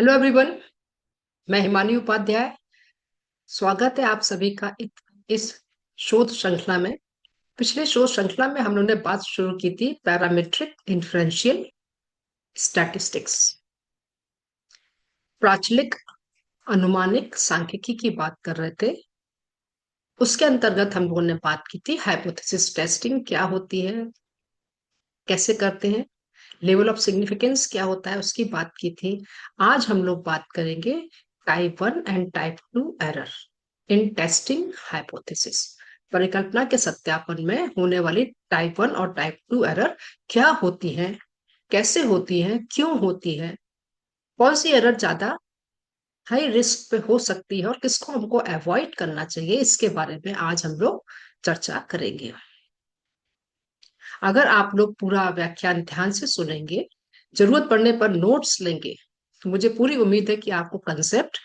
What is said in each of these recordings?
Hello everyone. मैं हिमानी उपाध्याय। स्वागत है आप सभी का इस शोध श्रृंखला में। पिछले शोध श्रृंखला में हम लोगों ने बात शुरू की थी पैरामीट्रिक इन्फ्रेंशियल स्टैटिस्टिक्स, प्राचलिक अनुमानिक सांख्यिकी की बात कर रहे थे। उसके अंतर्गत हम लोगों ने बात की थी हाइपोथेसिस टेस्टिंग क्या होती है, कैसे करते हैं, लेवल ऑफ सिग्निफिकेंस क्या होता है, उसकी बात की थी। आज हम लोग बात करेंगे type 1 and type 2 error in testing hypothesis. परिकल्पना के सत्यापन में होने वाली टाइप 1 और टाइप 2 एरर क्या होती हैं, कैसे होती हैं, क्यों होती है, कौन सी एरर ज्यादा हाई रिस्क पे हो सकती है और किसको हमको अवॉइड करना चाहिए, इसके बारे में आज हम लोग चर्चा करेंगे। अगर आप लोग पूरा व्याख्यान ध्यान से सुनेंगे, जरूरत पड़ने पर नोट्स लेंगे, तो मुझे पूरी उम्मीद है कि आपको कंसेप्ट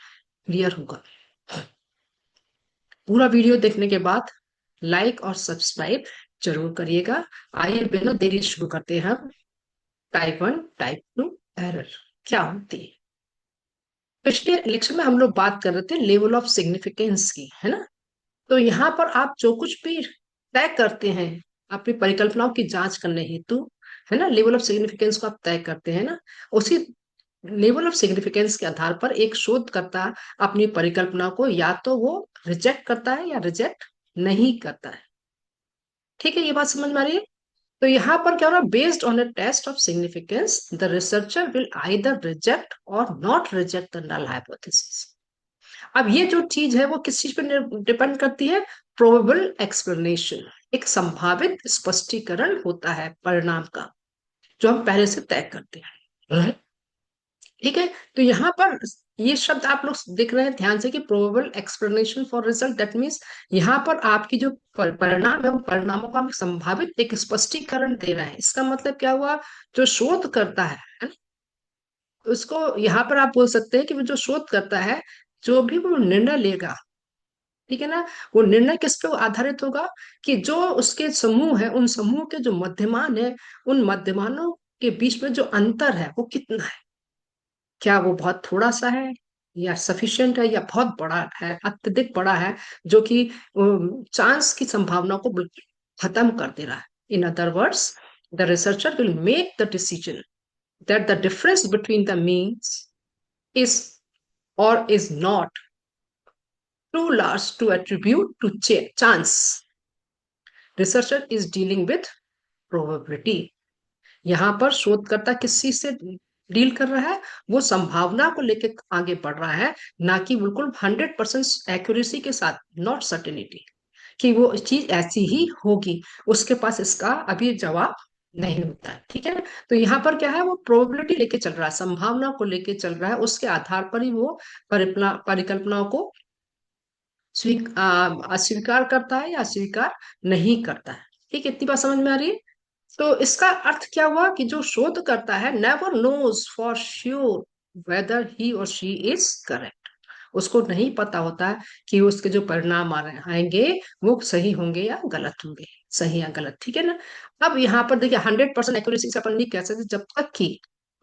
क्लियर होगा। पूरा वीडियो देखने के बाद लाइक और सब्सक्राइब जरूर करिएगा। आइए बिना देरी शुरू करते हैं। हम टाइप 1 टाइप 2 एरर क्या होती है। पिछले लेक्चर में हम लोग बात कर रहे थे लेवल ऑफ सिग्निफिकेंस की, है ना। तो यहाँ पर आप जो कुछ भी तय करते हैं अपनी परिकल्पनाओं की जांच करने हेतु, है ना, लेवल ऑफ सिग्निफिकेंस को आप तय करते हैं ना, उसी लेवल ऑफ सिग्निफिकेंस के आधार पर एक शोधकर्ता अपनी परिकल्पना को या तो वो रिजेक्ट करता है या रिजेक्ट नहीं करता है। ठीक है, ये बात समझ में आ रही है। तो यहाँ पर क्या हो रहा है, based on a test of significance the researcher will either reject or not reject the null hypothesis. अब ये जो चीज है वो किस चीज पर डिपेंड करती है, प्रोबेबल एक्सप्लेनेशन। एक संभावित स्पष्टीकरण होता है परिणाम का जो हम पहले से तय करते हैं। ठीक है, तो यहाँ पर ये शब्द आप लोग देख रहे हैं ध्यान से कि probable explanation for result, that means यहाँ पर आपकी जो परिणाम है उन परिणामों का हम संभावित एक स्पष्टीकरण दे रहे हैं। इसका मतलब क्या हुआ, जो शोध करता है ना, उसको यहाँ पर आप बोल सकते हैं कि वो जो शोध करता है, जो भी वो निर्णय लेगा, ठीक है ना, वो निर्णय किस पे आधारित होगा कि जो उसके समूह है, उन समूह के जो मध्यमान है, उन मध्यमानों के बीच में जो अंतर है वो कितना है। क्या वो बहुत थोड़ा सा है या सफिशिएंट है या बहुत बड़ा है, अत्यधिक बड़ा है, जो कि चांस की संभावना को बिल्कुल खत्म कर दे रहा है। In other words, the researcher will make the decision that the difference between the means is or is not too large to attribute to chance. Researcher is dealing with probability. यहाँ पर शोधकर्ता किस चीज से डील कर रहा है, वो संभावना को लेकर आगे बढ़ रहा है, ना कि बिल्कुल 100% एक्यूरेसी के साथ, नॉट सर्टेनिटी कि वो चीज ऐसी ही होगी। उसके पास इसका अभी जवाब नहीं होता है। ठीक है, तो यहाँ पर क्या है, वो प्रोबेबिलिटी लेके चल रहा है, संभावना को लेके चल रहा है, उसके आधार पर ही वो परिकल्पनाओं को अस्वीकार करता है या अस्वीकार नहीं करता है। ठीक है, इतनी बात समझ में आ रही है। तो इसका अर्थ क्या हुआ कि जो शोध करता है never knows for sure whether he और शी इज करेक्ट। उसको नहीं पता होता है कि उसके जो परिणाम आ रहे आएंगे वो सही होंगे या गलत होंगे, सही या गलत। ठीक है ना। अब यहाँ पर देखिए 100% एक्यूरेसी से अपन नहीं कह सकते,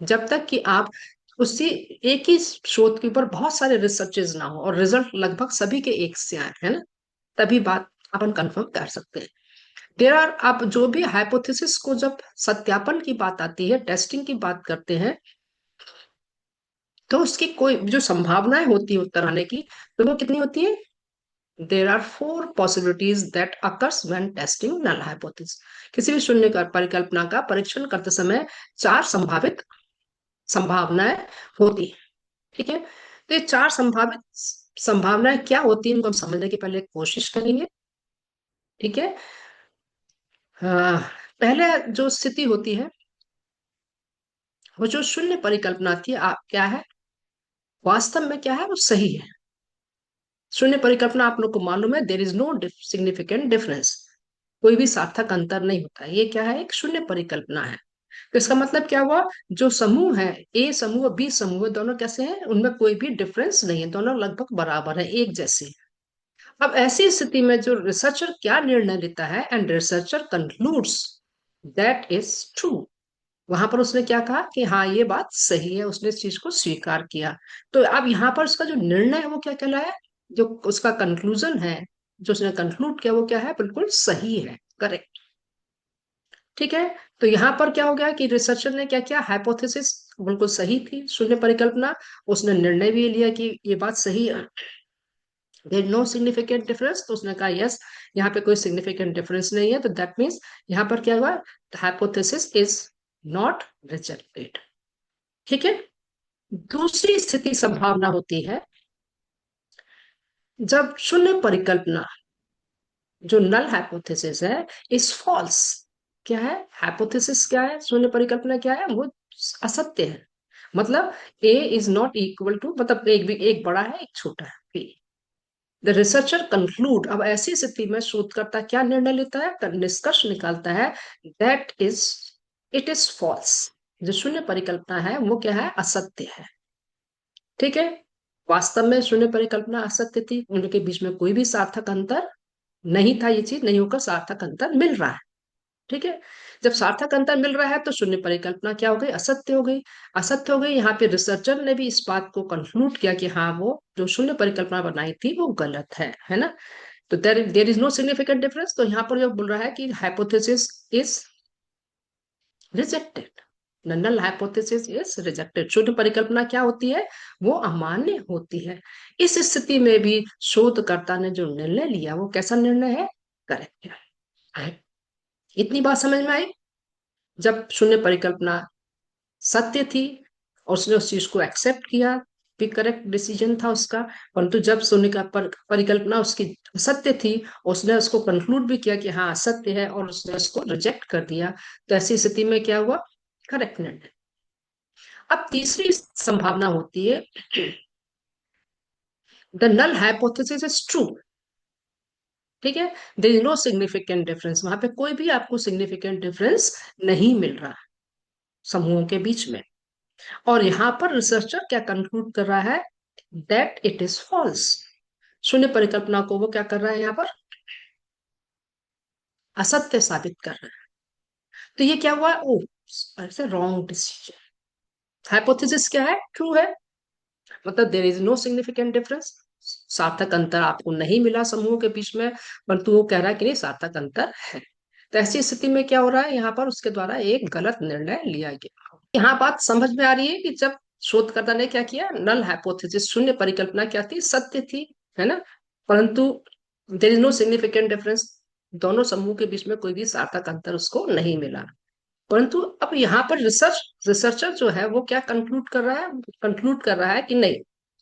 जब तक कि आप उसी एक ही शोध के ऊपर बहुत सारे रिसर्चेज ना हो और रिजल्ट लगभग सभी के एक से आए, है ना, तभी बात अपन कंफर्म कर सकते हैं। देर आर, आप जो भी हाइपोथेसिस को जब सत्यापन की बात आती है, टेस्टिंग की बात करते हैं, तो उसकी कोई जो संभावनाएं होती है उत्तर आने की, तो वो कितनी होती है, there are 4 possibilities that occurs when testing null hypothesis. किसी भी शून्य का परिकल्पना का परीक्षण करते समय 4 संभावित संभावनाएं होती है। ठीक है, तो ये 4 संभावित संभावनाएं क्या होती है, इनको हम समझने की पहले कोशिश करेंगे। ठीक है, हाँ, पहले जो स्थिति होती है, वो जो शून्य परिकल्पना थी, आप क्या है, वास्तव में क्या है, वो सही है। शून्य परिकल्पना आप लोग को मालूम है, there is no significant difference, कोई भी सार्थक अंतर नहीं होता है। ये क्या है, एक शून्य परिकल्पना है। तो इसका मतलब क्या हुआ, जो समूह है, ए समूह बी समूह, दोनों कैसे हैं, उनमें कोई भी डिफरेंस नहीं है, दोनों लगभग बराबर है, एक जैसे हैं। अब ऐसी स्थिति में जो रिसर्चर क्या निर्णय लेता है, and researcher concludes that is true, वहां पर उसने क्या कहा कि हाँ ये बात सही है, उसने इस चीज को स्वीकार किया। तो अब यहाँ पर उसका जो निर्णय है वो क्या कहलाया, जो उसका कंक्लूजन है, जो उसने कंक्लूड किया वो क्या है, बिल्कुल सही है, करेक्ट। ठीक है। तो यहाँ पर क्या हो गया कि रिसर्चर ने क्या किया, हाइपोथेसिस बिल्कुल सही थी, शून्य परिकल्पना, उसने निर्णय भी लिया कि ये बात सही है, देयर नो सिग्निफिकेंट डिफरेंस, तो उसने कहा यस, यहाँ पे कोई सिग्निफिकेंट डिफरेंस नहीं है, तो दैट मीन्स यहाँ पर क्या हुआ, हाइपोथेसिस इज नॉट रिजेक्टेड। ठीक है। दूसरी स्थिति संभावना होती है जब शून्य परिकल्पना, जो नल हाइपोथेसिस है, इज फॉल्स। क्या है, हाइपोथेसिस क्या है, शून्य परिकल्पना क्या है, वो असत्य है। मतलब ए इज नॉट इक्वल टू, मतलब एक भी, एक बड़ा है एक छोटा है, बी। द रिसर्चर कंक्लूड, अब ऐसी स्थिति में शोधकर्ता क्या निर्णय लेता है, निष्कर्ष निकालता है, that is, it is false, जो शून्य परिकल्पना है वो क्या है, असत्य है। ठीक है। वास्तव में शून्य परिकल्पना असत्य थी, उनके बीच में कोई भी सार्थक अंतर नहीं था, ये चीज नहीं होकर सार्थक अंतर मिल रहा है। ठीक है। जब सार्थक अंतर मिल रहा है तो शून्य परिकल्पना क्या हो गई, असत्य हो गई। असत्य हो गई, यहाँ पे रिसर्चर ने भी इस बात को कंक्लूड किया कि हाँ वो जो शून्य परिकल्पना बनाई थी वो गलत है ना। तो there is no significant difference, तो यहाँ पर जो बोल रहा है कि hypothesis is rejected, null hypothesis is rejected, शून्य परिकल्पना क्या होती है, वो अमान्य होती है। इस स्थिति में भी शोधकर्ता ने जो निर्णय लिया वो कैसा निर्णय है, करेक्ट है। इतनी बात समझ में आई। जब शून्य परिकल्पना सत्य थी और उसने उस चीज को एक्सेप्ट किया, भी करेक्ट डिसीजन था उसका। परंतु जब शून्य का परिकल्पना उसकी सत्य थी, उसने उसको कंक्लूड भी किया कि हाँ सत्य है, और उसने उसको रिजेक्ट कर दिया, तो ऐसी स्थिति में क्या हुआ, करेक्ट निर्णय। अब तीसरी संभावना होती है, the null hypothesis is true. ठीक है। There is no significant difference, वहां पे कोई भी आपको सिग्निफिकेंट डिफरेंस नहीं मिल रहा समूहों के बीच में। और यहां पर रिसर्चर क्या कंक्लूड कर रहा है, दैट इट इज फॉल्स, शून्य परिकल्पना को वो क्या कर रहा है यहाँ पर, असत्य साबित कर रहा है। तो ये क्या हुआ, ओ ऐसे रॉन्ग डिसीजन। हाइपोथेसिस क्या है, ट्रू है, मतलब there is no significant difference, सार्थक अंतर आपको नहीं मिला समूहों के बीच में, परंतु वो कह रहा है कि नहीं सार्थक अंतर है। तो ऐसी स्थिति में क्या हो रहा है, यहाँ पर उसके द्वारा एक गलत निर्णय लिया गया। यहाँ बात समझ में आ रही है कि जब शोधकर्ता ने क्या किया, नल हाइपोथेसिस शून्य परिकल्पना क्या थी, सत्य थी, है ना, परंतु there is no significant difference, दोनों समूह के बीच में कोई भी सार्थक अंतर उसको नहीं मिला। परंतु अब यहाँ पर रिसर्चर जो है वो क्या कंक्लूड कर रहा है, कंक्लूड कर रहा है कि नहीं,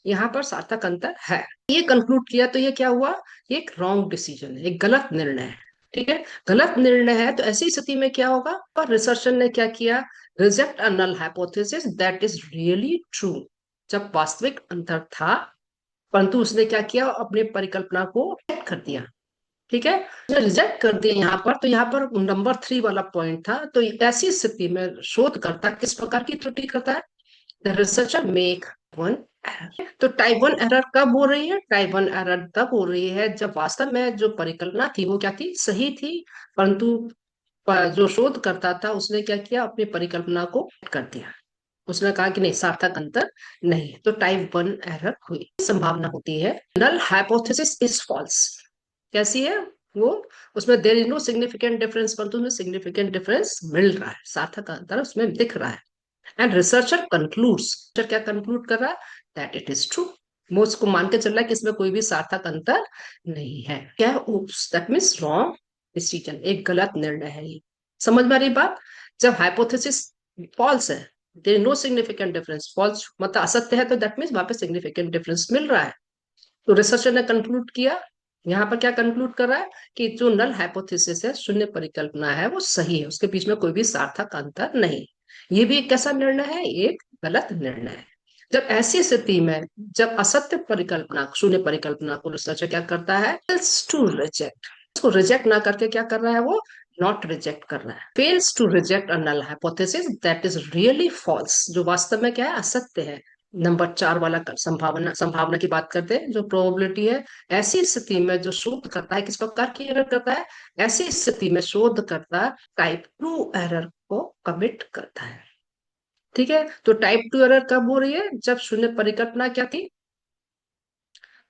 यहाँ पर सार्थक अंतर है, ये कंक्लूड किया, तो ये क्या हुआ, ये एक रॉन्ग डिसीजन है, एक गलत निर्णय है। ठीक है। गलत निर्णय है, तो ऐसी स्थिति में क्या होगा, पर रिसर्चर ने क्या किया, reject a null hypothesis that is really true, जब वास्तविक अंतर था, परंतु उसने क्या किया, अपने परिकल्पना को reject कर दिया। ठीक है। रिजेक्ट कर दिया यहाँ पर, तो यहाँ पर नंबर 3 वाला पॉइंट था। तो ऐसी स्थिति में शोधकर्ता किस प्रकार की त्रुटि करता है, the researcher make one error. तो टाइप 1 एरर कब हो रही है, टाइप 1 एरर तब हो रही है जब वास्तव में जो परिकल्पना थी वो क्या थी, सही थी, परंतु जो शोध करता था उसने क्या किया, अपनी परिकल्पना को कर दिया, उसने कहा कि नहीं सार्थक अंतर नहीं है, तो टाइप 1 एरर हुई। संभावना होती है नल हाइपोथेसिस इज फॉल्स, कैसी है वो, उसमें there is no significant difference, परंतु उसमें सिग्निफिकेंट डिफरेंस मिल रहा है, सार्थक अंतर उसमें दिख रहा है। एंड रिसर्चर कंक्लूड्स, क्या कंक्लूड कर रहा है, दैट इट इज ट्रू, वो उसको मान के चल रहा है कि इसमें कोई भी सार्थक अंतर नहीं है। क्या, दैट मीन्स रॉन्ग डिसीजन, एक गलत निर्णय है ये। समझ में आ रही बात। जब हाइपोथेसिस फॉल्स है, there no significant difference, false मतलब असत्य है, तो दैट मीन्स वहां पे सिग्निफिकेंट डिफरेंस मिल रहा है। तो रिसर्चर ने कंक्लूड किया, यहाँ पर क्या कंक्लूड कर रहा है कि जो नल हाइपोथेसिस है, शून्य परिकल्पना है, वो सही है, उसके बीच में कोई भी सार्थक अंतर नहीं। ये भी एक कैसा निर्णय है, एक गलत निर्णय है। जब ऐसी स्थिति में, जब असत्य परिकल्पना, शून्य परिकल्पना को रिसर्चर क्या करता है, टू रिजेक्ट, उसको रिजेक्ट ना करके क्या कर रहा है वो, नॉट रिजेक्ट कर रहा है, fails to reject a null hypothesis that is really false, जो वास्तव में क्या है, असत्य है। नंबर 4 वाला संभावना, संभावना की बात करते हैं, जो प्रोबेबिलिटी है। ऐसी स्थिति में जो शोध करता है किस प्रकार की एरर करता है, ऐसी स्थिति में शोध करता टाइप 2 एरर को कमिट करता है। ठीक है, तो टाइप टू एरर कब हो रही है? जब शून्य परिकल्पना क्या थी?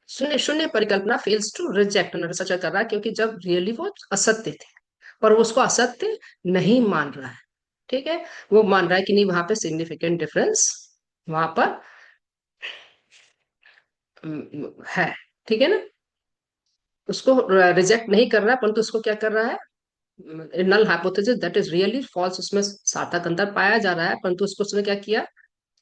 शून्य शून्य परिकल्पना फेल्स टू रिजेक्ट रिसर्च कर रहा है, क्योंकि जब रियली वो असत्य थे, पर वो उसको असत्य नहीं मान रहा है। ठीक है, वो मान रहा है कि नहीं, वहां पे सिग्निफिकेंट डिफरेंस वहां पर है। ठीक है ना, उसको रिजेक्ट नहीं कर रहा है, परंतु उसको क्या कर रहा है, null hypothesis that is really false, उसमें सार्थक अंतर पाया जा रहा है, परंतु उसको उसने क्या किया,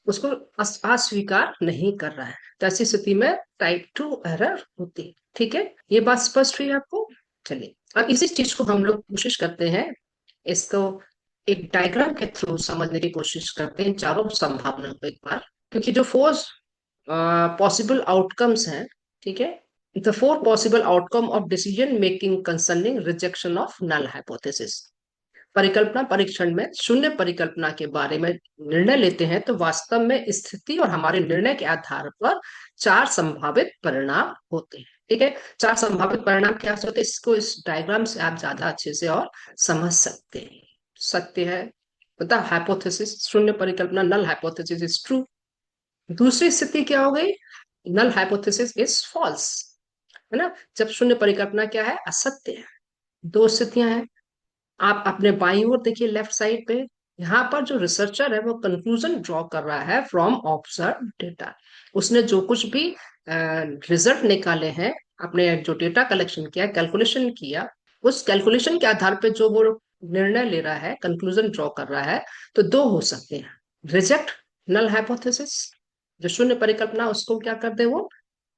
उसको अस्वीकार नहीं कर रहा है। तो ऐसी स्थिति में टाइप टू एरर होती है। ठीक है, ये बात स्पष्ट हुई आपको? चलिए, अब इसी चीज को हम लोग कोशिश करते हैं, इसको एक डायग्राम के थ्रू समझने की कोशिश करते हैं, चारों संभावनाओं को एक बार। क्योंकि जो फोर पॉसिबल आउटकम्स हैं, ठीक है, the four possible outcome of decision making concerning rejection of null hypothesis. परिकल्पना परीक्षण में शून्य परिकल्पना के बारे में निर्णय लेते हैं, तो वास्तव में स्थिति और हमारे निर्णय के आधार पर चार संभावित परिणाम होते हैं। ठीक है, चार संभावित परिणाम क्या होते हैं, इसको इस डायग्राम से आप ज्यादा अच्छे से और समझ सकते हैं। सत्य है, बता हाइपोथेसिस, शून्य परिकल्पना नल हाइपोथेसिस इज ट्रू। दूसरी स्थिति क्या हो गई, नल हाइपोथेसिस इज फॉल्स, है ना, जब शून्य परिकल्पना क्या है, असत्य है। दो स्थितियां हैं, आप अपने बाईं ओर देखिए, लेफ्ट साइड पे, यहाँ पर जो रिसर्चर है वो कंक्लूजन ड्रॉ कर रहा है फ्रॉम ऑब्जर्व डेटा। उसने जो कुछ भी रिजल्ट निकाले हैं, अपने जो डेटा कलेक्शन किया, कैलकुलेशन किया, उस कैलकुलेशन के आधार पे जो वो निर्णय ले रहा है, कंक्लूजन ड्रॉ कर रहा है। तो दो हो सकते हैं, रिजेक्ट नल हाइपोथेसिस, जो शून्य परिकल्पना उसको क्या कर दे, वो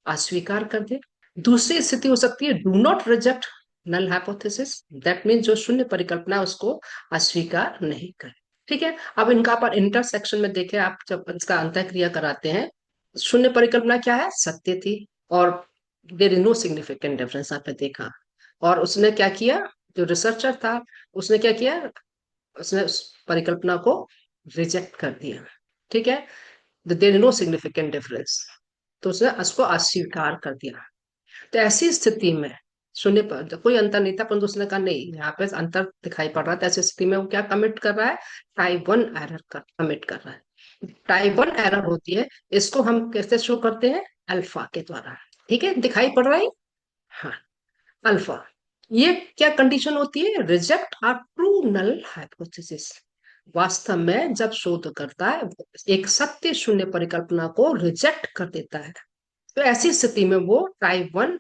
अस्वीकार कर दे। दूसरी स्थिति हो सकती है do not reject null hypothesis, that mean जो शून्य परिकल्पना है उसको अस्वीकार नहीं करे। ठीक है, अब इनका पर इंटरसेक्शन में देखें आप, जब इसका अंतःक्रिया कराते हैं, शून्य परिकल्पना क्या है, सत्य थी, और there is no significant difference आपने देखा। और उसने क्या किया, जो रिसर्चर था, उसने क्या किया, उसने उस परिकल्पना को रिजेक्ट कर दिया। ठीक है, there is no significant difference, तो उसने उसको अस्वीकार कर दिया। तो ऐसी स्थिति में शून्य पर जब कोई अंतर नहीं था, परंतु उसने कहा नहीं, यहाँ पे अंतर दिखाई पड़ रहा था, ऐसी स्थिति में वो क्या कमिट कर रहा है, टाइप वन एरर का कमिट कर रहा है। टाइप वन एरर होती है, इसको हम कैसे शो करते हैं, अल्फा के द्वारा। ठीक है, दिखाई पड़ रहा है, हाँ, अल्फा। ये क्या कंडीशन होती है, reject are true null hypothesis. वास्तव में जब शोध करता है एक सत्य शून्य परिकल्पना को रिजेक्ट कर देता है, तो ऐसी स्थिति में वो टाइप वन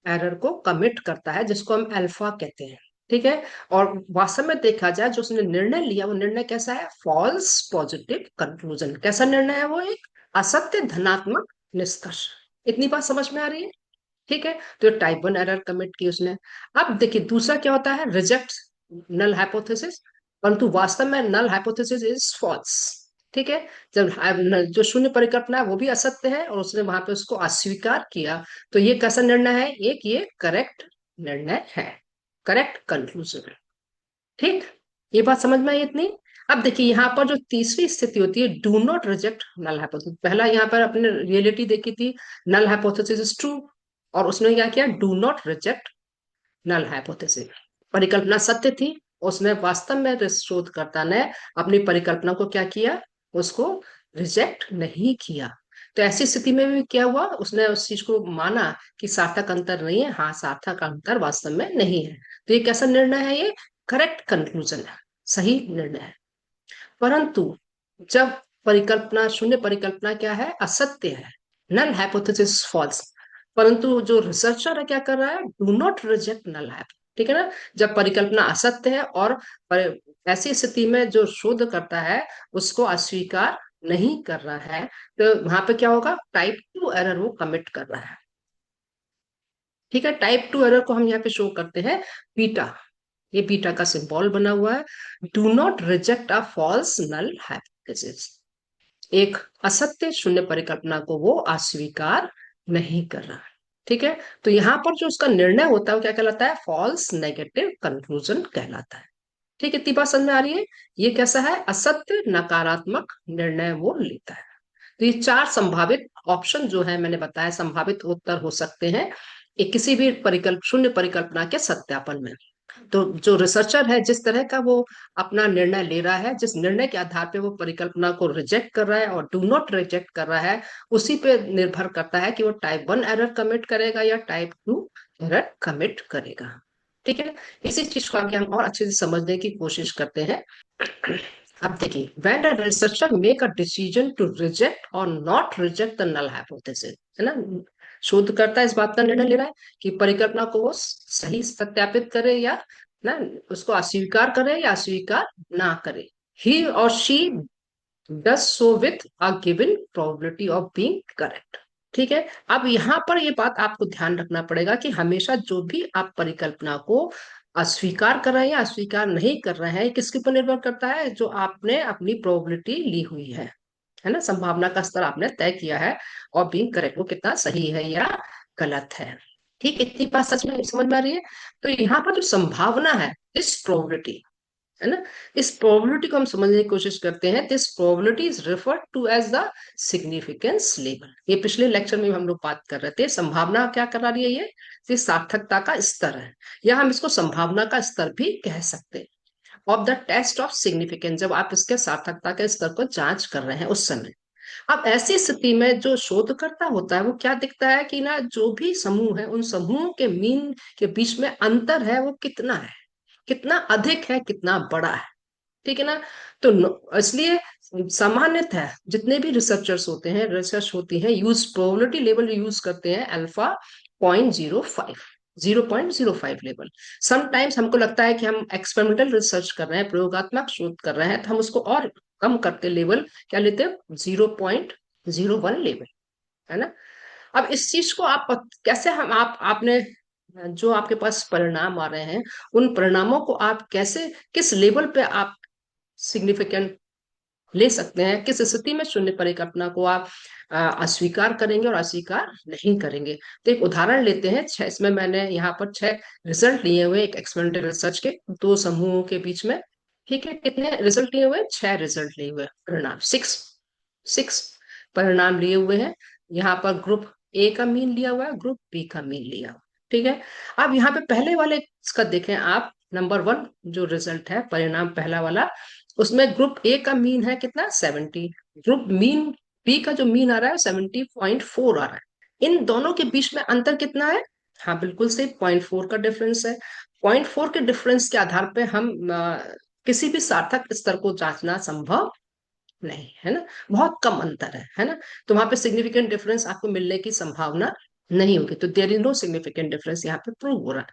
एरर को कमिट करता है, जिसको हम अल्फा कहते हैं। ठीक है, और वास्तव में देखा जाए, जो उसने निर्णय लिया, वो निर्णय कैसा है, फॉल्स पॉजिटिव कंक्लूजन। कैसा निर्णय है वो, एक असत्य धनात्मक निष्कर्ष। इतनी बात समझ में आ रही है? ठीक है, तो टाइप वन एरर कमिट की उसने। अब देखिए दूसरा क्या होता है, रिजेक्ट नल हाइपोथेसिस, परंतु वास्तव में नल हाइपोथेसिस इज फॉल्स। ठीक है, जब जो शून्य परिकल्पना है वो भी असत्य है, और उसने वहां पे उसको अस्वीकार किया, तो ये कैसा निर्णय है, एक ये करेक्ट निर्णय है, करेक्ट कंक्लूजन। ठीक, ये बात समझ में आई इतनी? अब देखिए यहाँ पर जो तीसरी स्थिति होती है, do not reject null hypothesis. पहला यहाँ पर अपने रियलिटी देखी थी, नल हाइपोथेसिस इज ट्रू, और उसने क्या किया, do not reject null hypothesis. परिकल्पना सत्य थी, उसने वास्तव में शोधकर्ता ने अपनी परिकल्पना को क्या किया, उसको रिजेक्ट नहीं किया। तो ऐसी स्थिति में भी क्या हुआ, उसने उस चीज को माना कि सार्थक अंतर नहीं है, हाँ सार्थक अंतर वास्तव में नहीं है। तो ये कैसा निर्णय है, ये करेक्ट कंक्लूजन है, सही निर्णय है। परंतु जब परिकल्पना शून्य परिकल्पना क्या है, असत्य है, नल हाइपोथेसिस फॉल्स, परंतु जो रिसर्चर है क्या कर रहा है, do not reject null hypothesis. ठीक है ना, जब परिकल्पना असत्य है और ऐसी स्थिति में जो शोध करता है उसको अस्वीकार नहीं कर रहा है, तो वहां पे क्या होगा, टाइप टू एरर वो कमिट कर रहा है। ठीक है, टाइप टू एरर को हम यहाँ पे शो करते हैं बीटा, ये बीटा का सिंबल बना हुआ है। Do not reject a false null hypothesis, एक असत्य शून्य परिकल्पना को वो अस्वीकार नहीं कर रहा। ठीक है, तो यहां पर जो उसका निर्णय होता है वो क्या कहलाता है, फॉल्स नेगेटिव कंक्लूजन कहलाता है। ठीक है, इतनी बात समझ में आ रही है? ये कैसा है, असत्य नकारात्मक निर्णय वो लेता है। तो ये चार संभावित ऑप्शन जो है मैंने बताया, संभावित उत्तर हो सकते हैं एक किसी भी परिकल्प शून्य परिकल्पना के सत्यापन में। तो जो रिसर्चर है जिस तरह का वो अपना निर्णय ले रहा है, जिस निर्णय के आधार पे वो परिकल्पना को रिजेक्ट कर रहा है और डू नॉट रिजेक्ट कर रहा है, उसी पे निर्भर करता है कि वो टाइप 1 एरर कमिट करेगा या टाइप 2 एरर कमिट करेगा। ठीक है, इसी चीज को आगे हम और अच्छे से समझने की कोशिश करते हैं। अब देखिए, when a researcher make a decision to reject or not reject the null hypothesis, है ना, शोधकर्ता इस बात का निर्णय ले रहा है कि परिकल्पना को वो सही सत्यापित करे या ना उसको अस्वीकार करे या अस्वीकार ना करे। he or she does so with a given probability of being correct। ठीक है, अब यहाँ पर ये बात आपको ध्यान रखना पड़ेगा कि हमेशा जो भी आप परिकल्पना को अस्वीकार कर रहे हैं या अस्वीकार नहीं कर रहे हैं, किसके ऊपर निर्भर करता है, जो आपने अपनी प्रोबेबिलिटी ली हुई है ना, संभावना का स्तर आपने तय किया है और बीइंग करेक्ट वो कितना सही है या गलत है। ठीक, इतनी बात सच में समझ में आ रही है। तो यहाँ पर जो संभावना है, इस प्रोबेबिलिटी, है ना, इस प्रोबेबिलिटी को हम समझने की कोशिश करते हैं। This probability is referred to as the significance level. ये पिछले लेक्चर में हम लोग बात कर रहे थे, संभावना क्या करा रही है, ये सार्थकता का स्तर है, या हम इसको संभावना का स्तर भी कह सकते हैं। Of the test of significance, जब आप इसके सार्थकता के स्तर को जांच कर रहे हैं उस समय। अब ऐसी स्थिति में जो शोधकर्ता होता है वो क्या दिखता है कि ना, जो भी समूह है उन समूहों के मीन के बीच में अंतर है वो कितना है, कितना अधिक है, कितना बड़ा है। ठीक है ना, तो इसलिए सामान्यतः जितने भी रिसर्चर्स होते हैं, रिसर्च होती है, यूज प्रोबेबिलिटी लेवल यूज करते हैं अल्फा 0.05, 0.05 लेवल। समटाइम्स हमको लगता है कि हम एक्सपेरिमेंटल रिसर्च कर रहे हैं, प्रयोगात्मक शोध कर रहे हैं, तो हम उसको और कम करके लेवल क्या लेते हैं, 0.01 लेवल, है ना। अब इस चीज को आप कैसे, हम आपने जो आपके पास परिणाम आ रहे हैं, उन परिणामों को आप कैसे, किस लेवल पे आप सिग्निफिकेंट ले सकते हैं, किस स्थिति में शून्य परिकल्पना को आप अस्वीकार करेंगे और अस्वीकार नहीं करेंगे। तो एक उदाहरण लेते हैं, इसमें मैंने यहाँ पर 6 रिजल्ट लिए हुए, एक एक्सपेरिमेंटल रिसर्च के 2 समूहों के बीच में। ठीक है, कितने रिजल्ट लिए हुए, 6 रिजल्ट लिए हुए, परिणाम 6 परिणाम लिए हुए हैं। यहाँ पर ग्रुप ए का मीन लिया हुआ है, ग्रुप बी का मीन लिया हुआ है। ठीक है, अब यहाँ पे पहले वाले का देखें आप, नंबर 1 जो रिजल्ट है, परिणाम पहला वाला, उसमें ग्रुप ए का मीन है कितना, 70। ग्रुप मीन बी का जो मीन आ रहा है 70.4 आ रहा है। इन दोनों के बीच में अंतर कितना है, हाँ बिल्कुल सही, 0.4 का डिफरेंस है। 0.4 के डिफरेंस के आधार पे हम किसी भी सार्थक स्तर को जांचना संभव नहीं है ना, बहुत कम अंतर है ना, तो वहां पे सिग्निफिकेंट डिफरेंस आपको मिलने की संभावना नहीं होगी। तो there is no significant difference यहाँ पे प्रूव हो रहा है।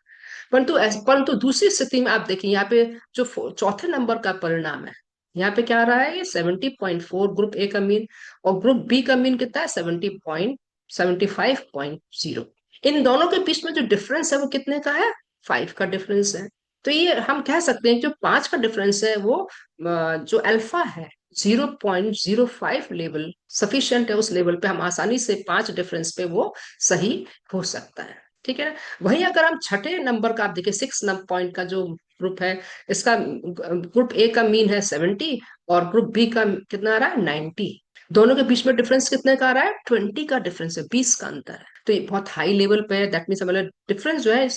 परंतु दूसरी स्थिति में आप देखिए, यहाँ पे जो चौथे नंबर का परिणाम है, यहाँ पे क्या आ रहा है, ये 70.4 ग्रुप ए का मीन, और ग्रुप बी का मीन कितना है, 75.0। इन दोनों के बीच में जो डिफरेंस है वो कितने का है, 5 का डिफरेंस है। तो ये हम कह सकते हैं जो 5 का डिफरेंस है वो जो अल्फा है 0.05 लेवल सफिशियंट है, उस लेवल पे हम आसानी से 5 डिफरेंस पे वो सही हो सकता है। ठीक है, वहीं अगर हम छठे नंबर का आप देखिए, 6 पॉइंट का जो ग्रुप है, इसका ग्रुप ए का मीन है 70 और ग्रुप बी का कितना आ रहा है, 90। दोनों के बीच में डिफरेंस कितने का आ रहा है, 20 का डिफरेंस है, 20 का अंतर है। तो ये बहुत हाई लेवल पे है, दैट मीन्स मतलब डिफरेंस जो है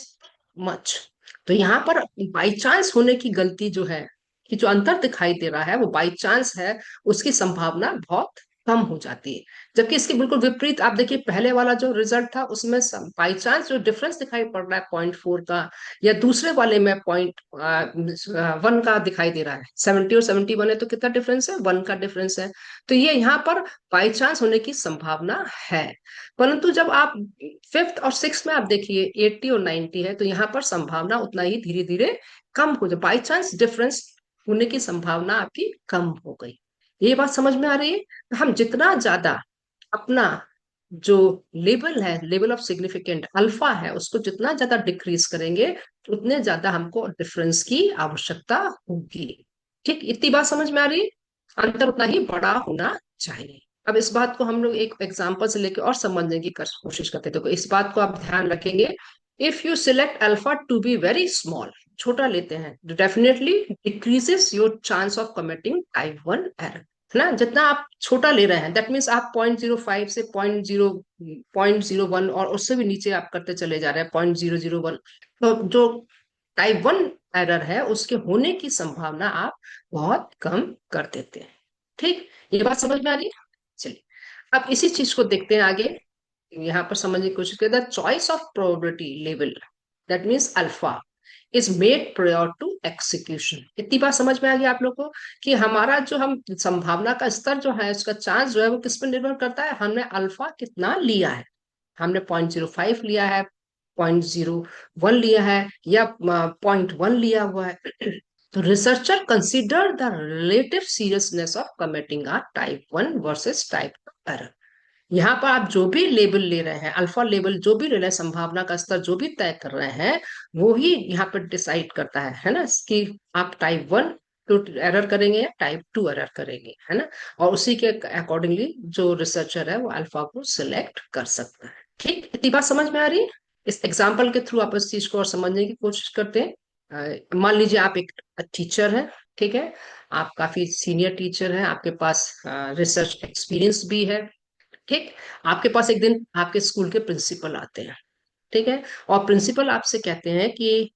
मच। तो यहाँ पर बाई चांस होने की गलती जो है, कि जो अंतर दिखाई दे रहा है वो बाई चांस है, उसकी संभावना बहुत कम हो जाती है। जबकि इसके बिल्कुल विपरीत आप देखिए, पहले वाला जो रिजल्ट था उसमें बाई चांस जो डिफरेंस दिखाई पड़ रहा है 0.4 का, या दूसरे वाले में 0.1 का दिखाई दे रहा है, 70 और 71 है, तो कितना डिफरेंस है, 1 का डिफरेंस है। तो ये यहाँ पर बाई चांस होने की संभावना है। परंतु जब आप 5th और 6th में आप देखिए 80 और 90 है, तो यहाँ पर संभावना उतना ही धीरे धीरे कम हो जाए, बाई चांस डिफरेंस होने की संभावना आपकी कम हो गई। ये बात समझ में आ रही है। तो हम जितना ज्यादा अपना जो लेवल है, लेवल ऑफ सिग्निफिकेंट अल्फा है, उसको जितना ज्यादा डिक्रीज करेंगे, उतने ज्यादा हमको डिफरेंस की आवश्यकता होगी। ठीक, इतनी बात समझ में आ रही है, अंतर उतना ही बड़ा होना चाहिए। अब इस बात को हम लोग एक एग्जांपल से लेके और समझने की कोशिश करते हैं। तो इस बात को आप ध्यान रखेंगे, if you select alpha to be very small, छोटा लेते हैं, definitely decreases your chance of committing type 1 error, है ना। जितना आप छोटा ले रहे हैं, दैट मीन्स आप 0.05 से 0.01 और उससे भी नीचे आप करते चले जा रहे हैं 0.001, तो जो टाइप 1 एरर है उसके होने की संभावना आप बहुत कम कर देते हैं। ठीक, ये बात समझ में आ रही है? चलिए, अब इसी चीज को देखते हैं आगे। यहाँ पर समझने की कोशिश करें, the choice of probability level, that means alpha, is made prior to execution. इतनी बात समझ में आ गई आप लोग को कि हमारा जो हम संभावना का स्तर जो है, उसका चांस जो है वो किस पर निर्भर करता है, हमने अल्फा कितना लिया है। हमने 0.05 लिया है, 0.01 लिया है, या 0.1 लिया हुआ है। तो researcher consider the relative seriousness of committing a type 1 versus type 2 error. यहाँ पर आप जो भी लेबल ले रहे हैं, अल्फा लेवल जो भी ले रहे हैं, संभावना का स्तर जो भी तय कर रहे हैं, वो ही यहाँ पर डिसाइड करता है ना, कि आप टाइप 1 टू एरर करेंगे या टाइप 2 एरर करेंगे, है ना। और उसी के अकॉर्डिंगली जो रिसर्चर है वो अल्फा को सिलेक्ट कर सकता है। ठीक, इतनी बात समझ में आ रही है? इस एग्जाम्पल के थ्रू आप इस चीज को और समझने की कोशिश करते हैं। मान लीजिए आप एक टीचर है, ठीक है, आप काफी सीनियर टीचर हैं, आपके पास रिसर्च एक्सपीरियंस भी है। ठीक, आपके पास एक दिन आपके स्कूल के प्रिंसिपल आते हैं, ठीक है, और प्रिंसिपल आपसे कहते हैं कि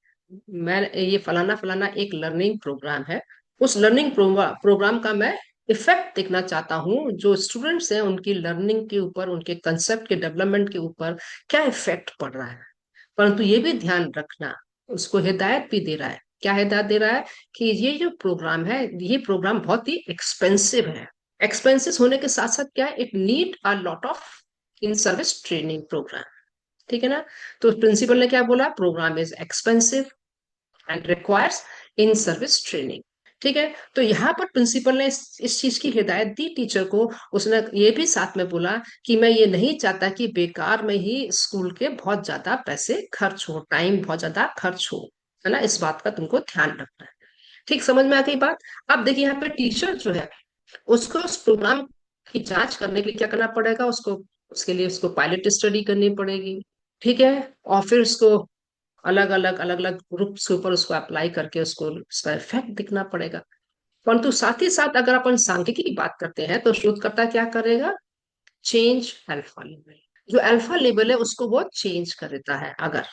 मैं ये फलाना फलाना एक लर्निंग प्रोग्राम है, उस लर्निंग प्रोग्राम का मैं इफेक्ट देखना चाहता हूँ, जो स्टूडेंट्स हैं उनकी लर्निंग के ऊपर, उनके कंसेप्ट के डेवलपमेंट के ऊपर क्या इफेक्ट पड़ रहा है। परंतु ये भी ध्यान रखना, उसको हिदायत भी दे रहा है, क्या हिदायत दे रहा है, कि ये जो प्रोग्राम है, ये प्रोग्राम बहुत ही एक्सपेंसिव है। एक्सपेंसेस होने के साथ साथ क्या है, it need a lot of in service training program. ठीक है ना। तो प्रिंसिपल ने क्या बोला, program is expensive and requires in service training. ठीक है, तो यहाँ पर प्रिंसिपल ने इस चीज की हिदायत दी टीचर को। उसने ये भी साथ में बोला कि मैं ये नहीं चाहता कि बेकार में ही स्कूल के बहुत ज्यादा पैसे खर्च हो, टाइम बहुत ज्यादा खर्च हो, है ना, इस बात का तुमको ध्यान रखना है। ठीक, समझ में आ गई बात? अब देखिए यहाँ पे टीचर जो है, उसको उस प्रोग्राम की जांच करने के लिए क्या करना पड़ेगा, उसको उसके लिए उसको पायलट स्टडी करनी पड़ेगी। ठीक है, और फिर उसको अलग अलग ग्रुप्स के ऊपर उसको अप्लाई करके उसको उसका इफेक्ट दिखना पड़ेगा। परंतु साथ ही साथ अगर अपन सांख्यिकी की बात करते हैं, तो शोधकर्ता क्या करेगा, चेंज अल्फा लेवल, जो अल्फा लेवल है उसको वो चेंज कर देता है अगर,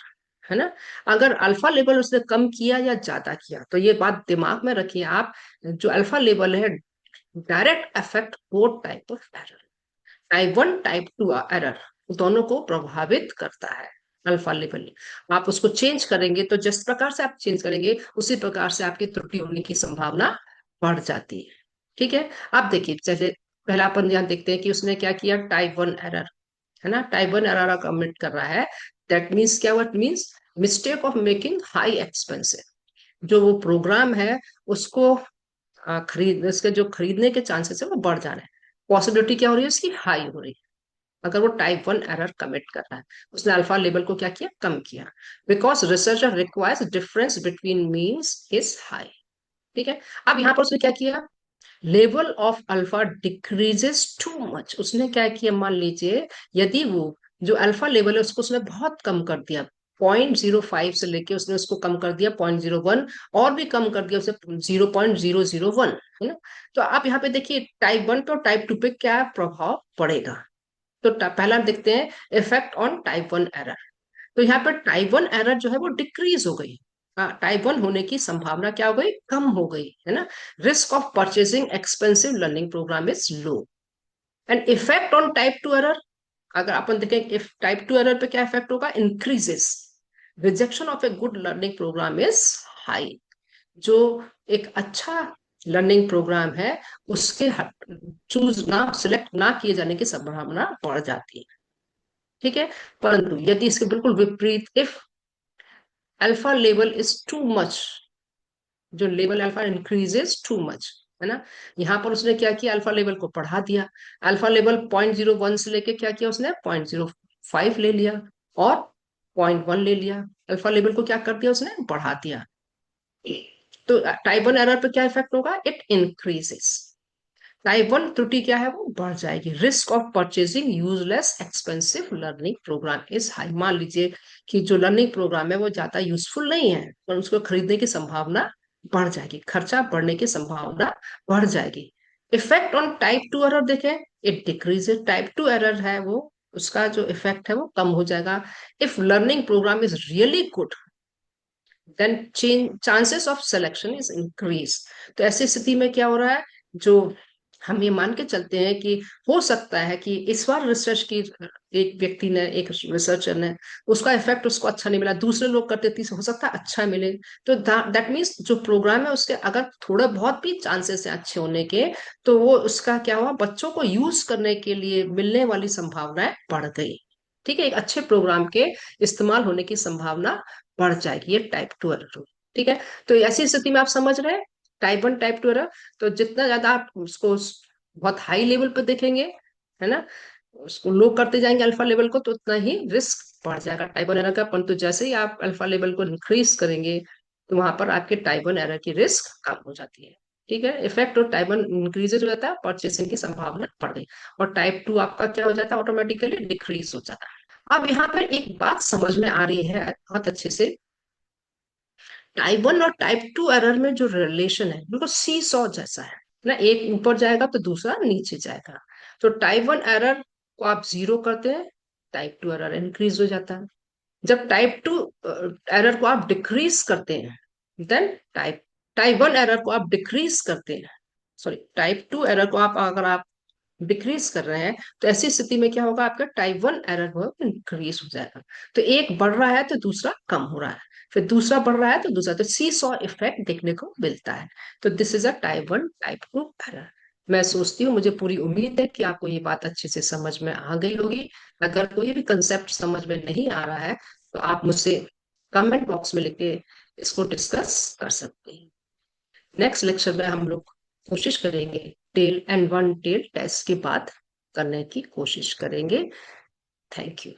है ना। अगर अल्फा लेवल उसने कम किया या ज्यादा किया, तो ये बात दिमाग में रखिए आप, जो अल्फा लेवल है direct affect both type of error, type 1 type 2 error, दोनों को प्रभावित करता है अल्फा लेवल। आप उसको चेंज करेंगे तो जिस प्रकार से आप चेंज करेंगे उसी प्रकार से आपकी त्रुटि होने की संभावना बढ़ जाती है। ठीक है, आप देखिए, जैसे पहला अपन यहाँ देखते हैं कि उसने क्या किया, टाइप 1 एरर, है ना, टाइप 1 एरर कमिट कर रहा है। दैट मीन्स क्या, what means, mistake of making high expensive, जो वो प्रोग्राम है उसको खरीद, इसके जो खरीदने के चांसेस है वो बढ़ जा रहे हैं, पॉसिबिलिटी क्या हो रही है उसकी, हाई हो रही है। अगर वो टाइप 1 एरर कमिट कर रहा है, उसने अल्फा लेवल को क्या किया, कम किया, because researcher requires difference between means is high. ठीक है, अब यहाँ पर उसने क्या किया, level of alpha decreases too much, उसने क्या किया, मान लीजिए यदि वो जो अल्फा लेवल है उसको उसने बहुत कम कर दिया, 0.05 से लेके उसने उसको कम कर दिया 0.01, और भी कम कर दिया उसे 0.001, है ना। तो आप यहाँ पे देखिए टाइप 1 पे और टाइप 2 पे क्या प्रभाव पड़ेगा। तो पहला हम देखते हैं इफेक्ट ऑन टाइप 1 एरर। तो यहाँ पर टाइप 1 एरर जो है वो डिक्रीज हो गई, टाइप 1 होने की संभावना क्या हो गई, कम हो गई, है ना। Risk of purchasing expensive learning program is low. And effect on type 2 error, अगर अपन देखें इफ टाइप 2 एरर पे क्या इफेक्ट होगा, increases, rejection of a good learning program is high, जो एक अच्छा लर्निंग प्रोग्राम है उसके चूज ना, सिलेक्ट ना किए जाने की संभावना बढ़ जाती है। ठीक है, परंतु यदि इसके बिल्कुल विपरीत, if alpha level is too much, जो level alpha increases too much, है ना, यहाँ पर उसने क्या किया, अल्फा लेवल को बढ़ा दिया, अल्फा लेवल 0.01 से लेके क्या किया उसने, 0.05 ले लिया, और 0.1 ले लिया, अल्फा लेवल को क्या कर दिया उसने, बढ़ा दिया। तो टाइप 1 एरर पे क्या इफेक्ट होगा, इट इंक्रीजेस, टाइप 1 त्रुटि क्या है, वो बढ़ जाएगी। Risk of purchasing useless expensive learning program is high, मान लीजिए कि जो लर्निंग प्रोग्राम है वो ज्यादा यूजफुल नहीं है, पर उसको खरीदने की संभावना बढ़ जाएगी, खर्चा बढ़ने की संभावना बढ़ जाएगी। इफेक्ट ऑन टाइप 2 एरर देखें, इट डिक्रीज, टाइप 2 एरर है वो, उसका जो इफेक्ट है वो कम हो जाएगा। If learning program is really good, then chances of selection is increase. तो ऐसी स्थिति में क्या हो रहा है, जो हम ये मान के चलते हैं कि हो सकता है कि इस बार रिसर्च की, एक व्यक्ति ने, एक रिसर्चर ने, उसका इफेक्ट उसको अच्छा नहीं मिला, दूसरे लोग करते थे, हो सकता है अच्छा मिले। तो दैट मीन्स जो प्रोग्राम है उसके अगर थोड़ा बहुत भी चांसेस है अच्छे होने के, तो वो उसका क्या हुआ, बच्चों को यूज करने के लिए मिलने वाली संभावनाएं बढ़ गई। ठीक है, एक अच्छे प्रोग्राम के इस्तेमाल होने की संभावना बढ़ जाएगी। ये टाइप टू एरर। ठीक है, तो ऐसी स्थिति में आप समझ रहे हैं type one type two error. तो जितना ज्यादा आप उसको बहुत हाई लेवल पर देखेंगे, है ना, उसको लो करते जाएंगे अल्फा लेवल को, तो उतना ही रिस्क बढ़ जाएगा टाइप वन एरर का। परंतु जैसे ही आप अल्फा लेवल को इंक्रीज करेंगे, तो वहां पर आपके टाइप वन एरर की रिस्क कम हो जाती है। ठीक है, इफेक्ट और टाइप वन इंक्रीज हो जाता है, परचेसिंग की संभावना बढ़ गई, और टाइप टू आपका क्या हो जाता है, ऑटोमेटिकली डिक्रीज हो जाता है। अब यहाँ पर एक बात समझ में आ रही है बहुत अच्छे से, टाइप वन और टाइप टू एरर में जो रिलेशन है बिल्कुल सी सॉ जैसा है ना, एक ऊपर जाएगा तो दूसरा नीचे जाएगा। तो टाइप वन एरर को आप जीरो करते हैं, टाइप टू एरर इंक्रीज हो जाता है। जब टाइप टू एरर को आप डिक्रीज करते हैं, then type type one error को आप डिक्रीज करते हैं, सॉरी, टाइप टू एरर को आप अगर आप डिक्रीज कर रहे हैं, तो ऐसी स्थिति में क्या होगा, आपका टाइप वन एरर वो इंक्रीज हो जाएगा। तो एक बढ़ रहा है तो दूसरा कम हो रहा है, फिर दूसरा बढ़ रहा है तो दूसरा, तो सी सॉ इफेक्ट देखने को मिलता है। तो this is a type one type two error. मैं सोचती हूँ, मुझे पूरी उम्मीद है कि आपको ये बात अच्छे से समझ में आ गई होगी। अगर कोई भी कंसेप्ट समझ में नहीं आ रहा है, तो आप मुझसे कमेंट बॉक्स में लिख के इसको डिस्कस कर सकते हैं। नेक्स्ट लेक्चर में हम लोग कोशिश करेंगे tail and one tail test की बात करने की कोशिश करेंगे। Thank you.